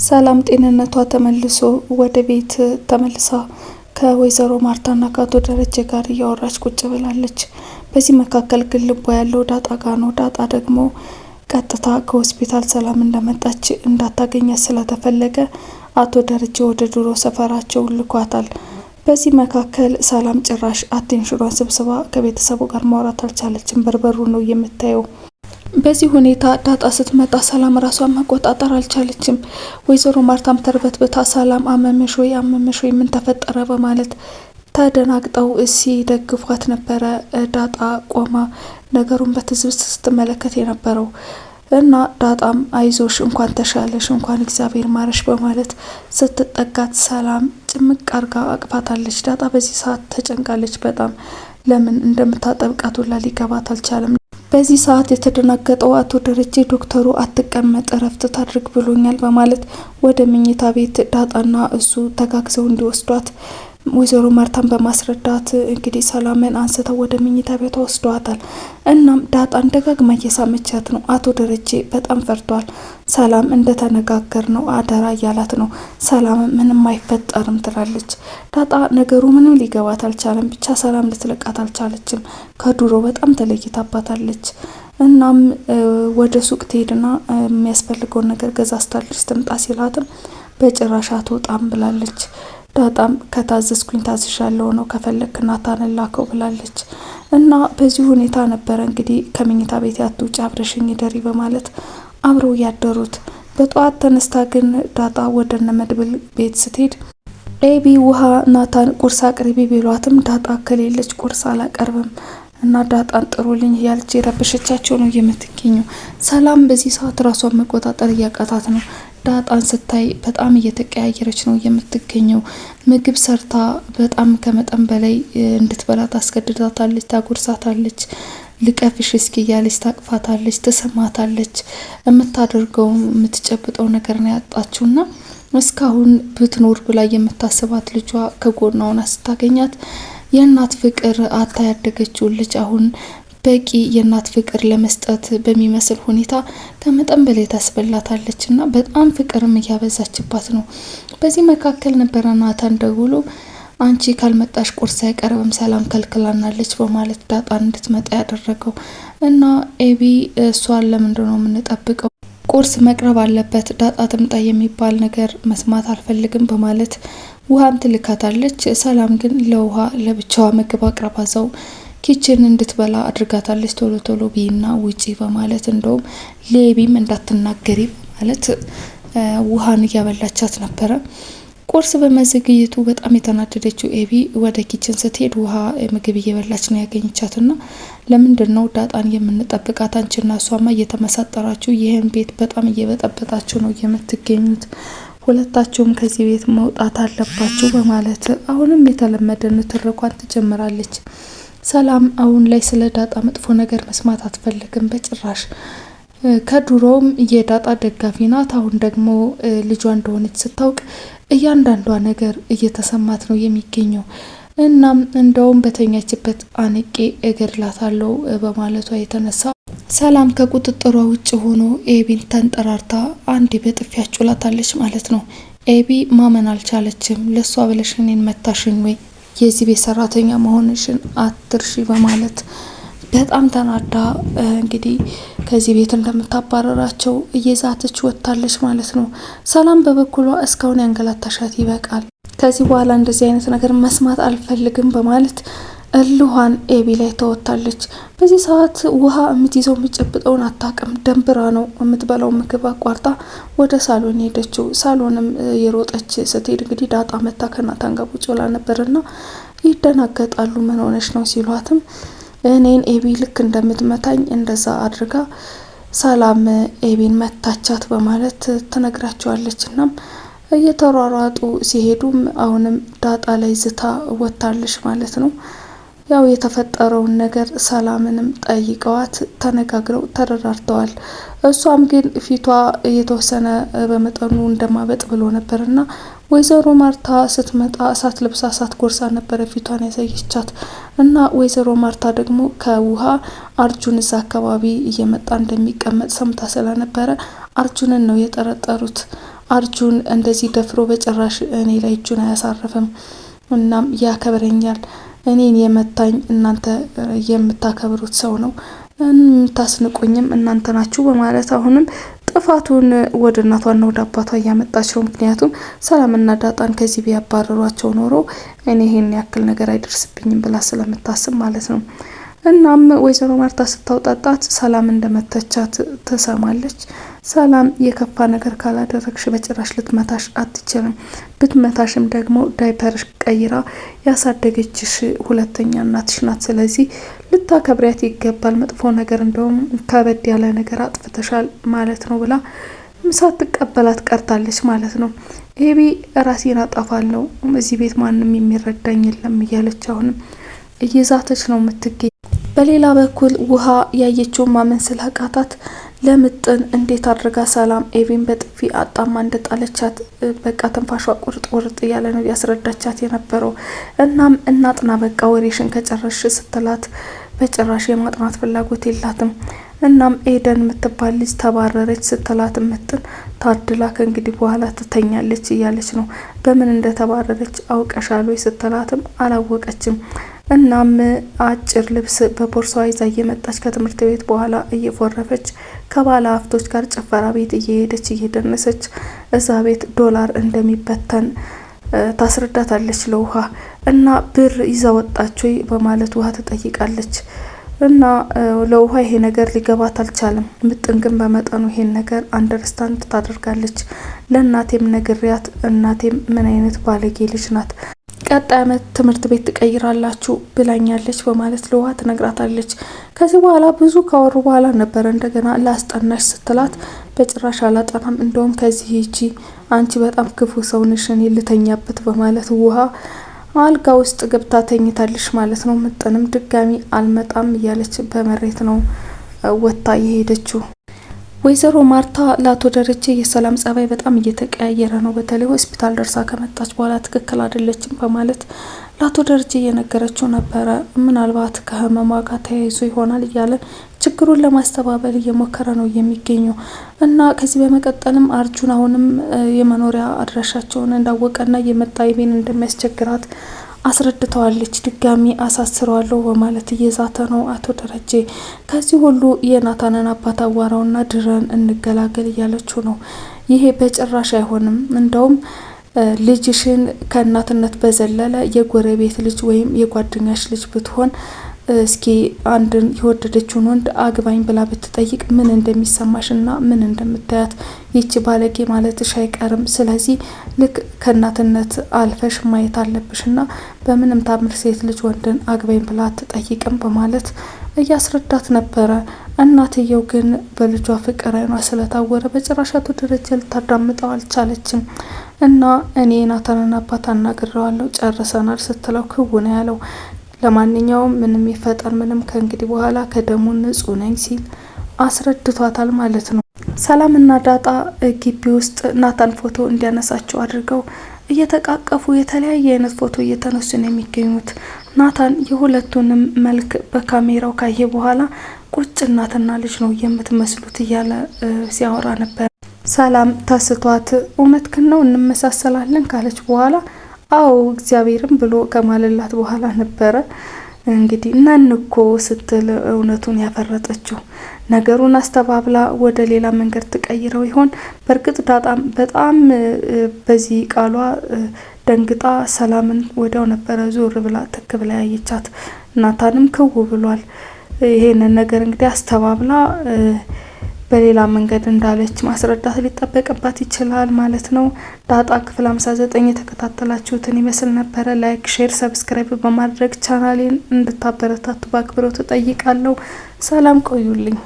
ሰላም ጤንነቷ ተመልሶ ወደ ቤት ተመልሳ ከወይዘሮ ማርታና ከአቶ ደረጀ ጋር እያወራች ቁጭ ብላለች። በዚህ መካከል ግን ልቧ ያለው ዳጣ ጋር ነው። ዳጣ ደግሞ ቀጥታ ከሆስፒታል ሰላም እንደመጣች እንዳታገኛት ስለተፈለገ አቶ ደረጀ ወደ ድሮ ሰፈራቸው ልኳታል። በዚህ መካከል ሰላም ጭራሽ አቴንሽኗን ስብስባ ከቤተሰቡ ጋር ማውራት አልቻለችም። በርበሩ ነው የምታየው። በዚህ ሁኔታ ዳጣ ስትመጣ ሰላም ራሷን መቆጣጠር አልቻለችም። ወይዘሮ ማርታም ተርበትብታ ሰላም አመመሽ ወይ ምን ተፈጠረ በማለት ተደናግጠው ሲደግፏት ነበረ። ዳጣ ቆማ ነገሩን በትዝብት ስትመለከት የነበረው እና ዳጣም አይዞሽ እንኳን ተሻለሽ እንኳን እግዚአብሔር ማረሽ በማለት ስትጠጋት ሰላም ጭምቅ አርጋ አቅፋታለች። ዳጣ በዚህ ሰዓት ተጨንቃለች በጣም ለምን እንደምታጠብቃት ሁላ ሊገባት አልቻለም። በዚህ ሰዓት የተደናገጠው አቶ ደረጀ ዶክተሩ አትቀመጥ እረፍት ታድርግ ብሎኛል በማለት ወደ መኝታ ቤት ዳጣና እሱ ተጋግዘው እንዲወስዷት ወይዘሮ ማርታን በማስረዳት እንግዲህ ሰላምን አንስተው ወደ መኝታ ቤቷ ወስዷታል። እናም ዳጣን ደጋግማ እየሳመቻት ነው። አቶ ደረጀ በጣም ፈርቷል። ሰላም እንደተነጋገር ነው አደራ እያላት ነው። ሰላም ምንም አይፈጠርም ትላለች። ዳጣ ነገሩ ምንም ሊገባት አልቻለም። ብቻ ሰላም ልትለቃት አልቻለችም። ከድሮ በጣም ተለይታባታለች። እናም ወደ ሱቅ ትሄድና የሚያስፈልገውን ነገር ገዛዝታለች ትምጣ ሲላትም በጭራሽ አትወጣም ብላለች። ዳጣም ከታዘዝኩኝ ታዝሻለሁ ነው ከፈለክ ናታንን ላከው ብላለች። እና በዚህ ሁኔታ ነበረ እንግዲህ ከመኝታ ቤት አትውጪ አብረሽኝ ደሪ በማለት አብረው ያደሩት። በጠዋት ተነስታ ግን ዳጣ ወደ እነ መድብል ቤት ስትሄድ ኤቢ ውሃ ናታን ቁርስ አቅርቢ ቢሏትም ዳጣ ከሌለች ቁርስ አላቀርብም እና ዳጣን ጥሩልኝ እያለች የረበሸቻቸው ነው የምትገኘው። ሰላም በዚህ ሰዓት ራሷን መቆጣጠር እያቃታት ነው። ዳጣን ስታይ በጣም እየተቀያየረች ነው የምትገኘው። ምግብ ሰርታ በጣም ከመጠን በላይ እንድትበላ ታስገድዳታለች፣ ታጎርሳታለች። ልቀፍሽ እስኪ እያለች ታቅፋታለች፣ ትስማታለች። የምታደርገው የምትጨብጠው ነገር ነው ያጣችውና እስካሁን ብትኖር ብላ የምታስባት ልጇ ከጎኗ ሆና ስታገኛት የእናት ፍቅር አታ ያደገችው ልጅ አሁን በቂ የእናት ፍቅር ለመስጠት በሚመስል ሁኔታ ከመጠን በላይ ታስበላታለች እና በጣም ፍቅርም እያበዛችባት ነው። በዚህ መካከል ነበረ ናታን ደውሎ አንቺ ካልመጣሽ ቁርስ አይቀርብም ሰላም ከልክላናለች በማለት ዳጣን እንድትመጣ ያደረገው እና ኤቢ እሷን ለምንድነው የምንጠብቀው? ቁርስ መቅረብ አለበት፣ ዳጣ ትምጣ የሚባል ነገር መስማት አልፈልግም በማለት ውሃን ትልካታለች። ሰላም ግን ለውሃ ለብቻዋ ምግብ አቅርባዛው ኪችን እንድትበላ አድርጋታለች። ቶሎ ቶሎ ቢና ውጪ በማለት እንደውም ሌቢም እንዳትናገሪ ማለት ውሃን እያበላቻት ነበረ። ቁርስ በመዘግየቱ በጣም የተናደደችው ኤቢ ወደ ኪችን ስትሄድ ውሃ ምግብ እየበላች ነው ያገኘቻትና ለምንድነው ዳጣን የምንጠብቃት? አንቺና እሷማ እየተመሳጠራችሁ ይህን ቤት በጣም እየበጠበጣችሁ ነው የምትገኙት። ሁለታችሁም ከዚህ ቤት መውጣት አለባችሁ በማለት አሁንም የተለመደ ንትርኳን ትጀምራለች። ሰላም አሁን ላይ ስለ ዳጣ መጥፎ ነገር መስማት አትፈልግም በጭራሽ። ከድሮም የዳጣ ደጋፊ ናት። አሁን ደግሞ ልጇ እንደሆነች ስታውቅ እያንዳንዷ ነገር እየተሰማት ነው የሚገኘው። እናም እንደውም በተኛችበት አንቄ እገድላታለሁ በማለቷ የተነሳ ሰላም ከቁጥጥሯ ውጭ ሆኖ ኤቢን ተንጠራርታ አንዴ በጥፊ ያጩላታለች ማለት ነው። ኤቢ ማመን አልቻለችም። ለሷ ብለሽ እኔን መታሽኝ ወይ የዚህ ቤት ሰራተኛ መሆንሽን አትርሺ በማለት በጣም ተናዳ እንግዲህ ከዚህ ቤት እንደምታባረራቸው እየዛተች ወጥታለች ማለት ነው። ሰላም በበኩሏ እስካሁን ያንገላታሻት ይበቃል፣ ከዚህ በኋላ እንደዚህ አይነት ነገር መስማት አልፈልግም በማለት እልኋን ኤቢ ላይ ተወታለች። በዚህ ሰዓት ውሃ የምትይዘው የምትጨብጠውን አታቅም። ደንብራ ነው የምትበላው ምግብ አቋርጣ ወደ ሳሎን ሄደችው። ሳሎንም የሮጠች ስትሄድ እንግዲህ ዳጣ መታ ከናታን ጋር ቁጭ ብላ ነበርና ይደናገጣሉ። ምን ሆነች ነው ሲሏትም እኔን ኤቢ ልክ እንደምትመታኝ እንደዛ አድርጋ ሰላም ኤቢን መታቻት በማለት ትነግራቸዋለች። እናም እየተሯሯጡ ሲሄዱም አሁንም ዳጣ ላይ ዝታ ወታለች ማለት ነው። ያው የተፈጠረውን ነገር ሰላምንም ጠይቀዋት ተነጋግረው ተረዳርተዋል። እሷም ግን ፊቷ የተወሰነ በመጠኑ እንደማበጥ ብሎ ነበርና ወይዘሮ ማርታ ስትመጣ እሳት ልብሳ እሳት ጎርሳ ነበረ ፊቷን ያሳየቻት እና ወይዘሮ ማርታ ደግሞ ከውሃ አርጁን እዛ አካባቢ እየመጣ እንደሚቀመጥ ሰምታ ስለነበረ አርጁንን ነው የጠረጠሩት። አርጁን እንደዚህ ደፍሮ በጭራሽ እኔ ላይ እጁን አያሳርፍም፣ እናም ያከብረኛል። እኔን የመታኝ እናንተ የምታከብሩት ሰው ነው፣ የምታስንቁኝም እናንተ ናችሁ በማለት አሁንም ጥፋቱን ወደ እናቷና ወደ አባቷ እያመጣቸው። ምክንያቱም ሰላምና ዳጣን ከዚህ ቢያባረሯቸው ኖሮ እኔ ይሄን ያክል ነገር አይደርስብኝም ብላ ስለምታስብ ማለት ነው። እናም ወይዘሮ ማርታ ስታውጣጣት ሰላም እንደመተቻት ትሰማለች። ሰላም የከፋ ነገር ካላደረግሽ በጭራሽ ልትመታሽ አትችልም፣ ብትመታሽም ደግሞ ዳይፐርሽ ቀይራ ያሳደገችሽ ሁለተኛ እናትሽ ናት፣ ስለዚህ ልታከብሪያት ይገባል፣ መጥፎ ነገር እንደውም ከበድ ያለ ነገር አጥፍተሻል ማለት ነው ብላ ሳትቀበላት ቀርታለች ማለት ነው። ኤቢ ራሴን አጠፋለሁ፣ እዚህ ቤት ማንም የሚረዳኝ የለም እያለች አሁንም እየዛተች ነው የምትገኝ። በሌላ በኩል ውሃ ያየችውን ማመን ስላቃታት ለምጥን እንዴት አድርጋ ሰላም ኤቢን በጥፊ አጣማ እንደጣለቻት በቃ ተንፋሿ ቁርጥ ቁርጥ እያለ ነው ያስረዳቻት የነበረው። እናም እናጥና በቃ ወሬሽን ከጨረሽ ስትላት በጭራሽ የማጥናት ፍላጎት የላትም። እናም ኤደን የምትባል ልጅ ተባረረች ስትላት ምጥን ታድላ ከእንግዲህ በኋላ ትተኛለች እያለች ነው። በምን እንደተባረረች አውቀሻል ወይ ስትላትም አላወቀችም። እናም አጭር ልብስ በቦርሳዋ ይዛ እየመጣች ከትምህርት ቤት በኋላ እየፎረፈች ከባለ ሀብቶች ጋር ጭፈራ ቤት እየሄደች እየደነሰች እዛ ቤት ዶላር እንደሚበተን ታስረዳታለች ለውሃ። እና ብር ይዛ ወጣች ወይ በማለት ውሃ ትጠይቃለች። እና ለውሃ ይሄ ነገር ሊገባት አልቻለም። ምጥን ግን በመጠኑ ይሄን ነገር አንደርስታንድ ታደርጋለች። ለእናቴም ነግሪያት፣ እናቴም ምን አይነት ባለጌ ልጅ ናት፣ ቀጣይ ዓመት ትምህርት ቤት ትቀይራላችሁ ብላኛለች በማለት ለውሃ ትነግራታለች። ከዚህ በኋላ ብዙ ካወሩ በኋላ ነበረ እንደገና ላስጠናሽ ስትላት በጭራሽ አላጠናም፣ እንደውም ከዚህ ሂጂ አንቺ በጣም ክፉ ሰው ነሽ፣ እኔ ልተኛበት በማለት ውሃ አልጋ ውስጥ ገብታ ተኝታለች ማለት ነው። ምጥንም ድጋሚ አልመጣም እያለች በመሬት ነው ወጥታ የሄደችው። ወይዘሮ ማርታ ለአቶ ደረጀ የሰላም ጸባይ በጣም እየተቀያየረ ነው፣ በተለይ ሆስፒታል ደርሳ ከመጣች በኋላ ትክክል አይደለችም በማለት ለአቶ ደረጀ እየነገረችው ነበረ። ምናልባት ከህመሟ ጋር ተያይዞ ይሆናል እያለ ችግሩን ለማስተባበል እየሞከረ ነው የሚገኘው። እና ከዚህ በመቀጠልም አርጁን አሁንም የመኖሪያ አድራሻቸውን እንዳወቀና የመጣ ኤቢን እንደሚያስቸግራት አስረድተዋለች። ድጋሚ አሳስረዋለሁ በማለት እየዛተ ነው አቶ ደረጀ። ከዚህ ሁሉ የናታንን አባት አዋራውና ድረን እንገላገል እያለችው ነው። ይሄ በጭራሽ አይሆንም፣ እንደውም ልጅሽን ከእናትነት በዘለለ የጎረቤት ልጅ ወይም የጓደኛሽ ልጅ ብትሆን እስኪ አንድን የወደደችውን ወንድ አግባኝ ብላ ብትጠይቅ ምን እንደሚሰማሽና ምን እንደምታያት ይቺ ባለጌ ማለትሽ አይቀርም። ስለዚህ ልክ ከእናትነት አልፈሽ ማየት አለብሽና በምንም ታምር ሴት ልጅ ወንድን አግባኝ ብላ አትጠይቅም በማለት እያስረዳት ነበረ። እናትየው ግን በልጇ ፍቅር አይኗ ስለታወረ በጭራሽ አቶ ደረጀ ልታዳምጠው አልቻለችም። እና እኔ ናታንን አባት አናግረዋለሁ ጨርሰናል ስትለው ክው ነው ያለው። ለማንኛውም ምንም ይፈጠር ምንም ከእንግዲህ በኋላ ከደሙ ንጹህ ነኝ ሲል አስረድቷታል ማለት ነው። ሰላምና ዳጣ ግቢ ውስጥ ናታን ፎቶ እንዲያነሳቸው አድርገው እየተቃቀፉ የተለያየ አይነት ፎቶ እየተነሱ ነው የሚገኙት። ናታን የሁለቱንም መልክ በካሜራው ካየ በኋላ ቁጭ እናትና ልጅ ነው የምትመስሉት እያለ ሲያወራ ነበር። ሰላም ተስቷት እውነትህን ነው እንመሳሰላለን ካለች በኋላ አው እግዚአብሔርም ብሎ ከማለላት በኋላ ነበረ እንግዲህ እናንኮ ስትል እውነቱን ያፈረጠችው። ነገሩን አስተባብላ ወደ ሌላ መንገድ ትቀይረው ይሆን? በእርግጥ ዳጣም በጣም በዚህ ቃሏ ደንግጣ ሰላምን ወዲያው ነበረ ዞር ብላ ትክ ብላ ያየቻት። ናታንም ክው ብሏል። ይሄንን ነገር እንግዲህ አስተባብላ በሌላ መንገድ እንዳለች ማስረዳት ሊጠበቅባት ይችላል ማለት ነው። ዳጣ ክፍል 59 የተከታተላችሁትን ይመስል ነበረ። ላይክ፣ ሼር፣ ሰብስክራይብ በማድረግ ቻናሌን እንድታበረታቱ በአክብሮት እጠይቃለሁ። ሰላም ቆዩልኝ።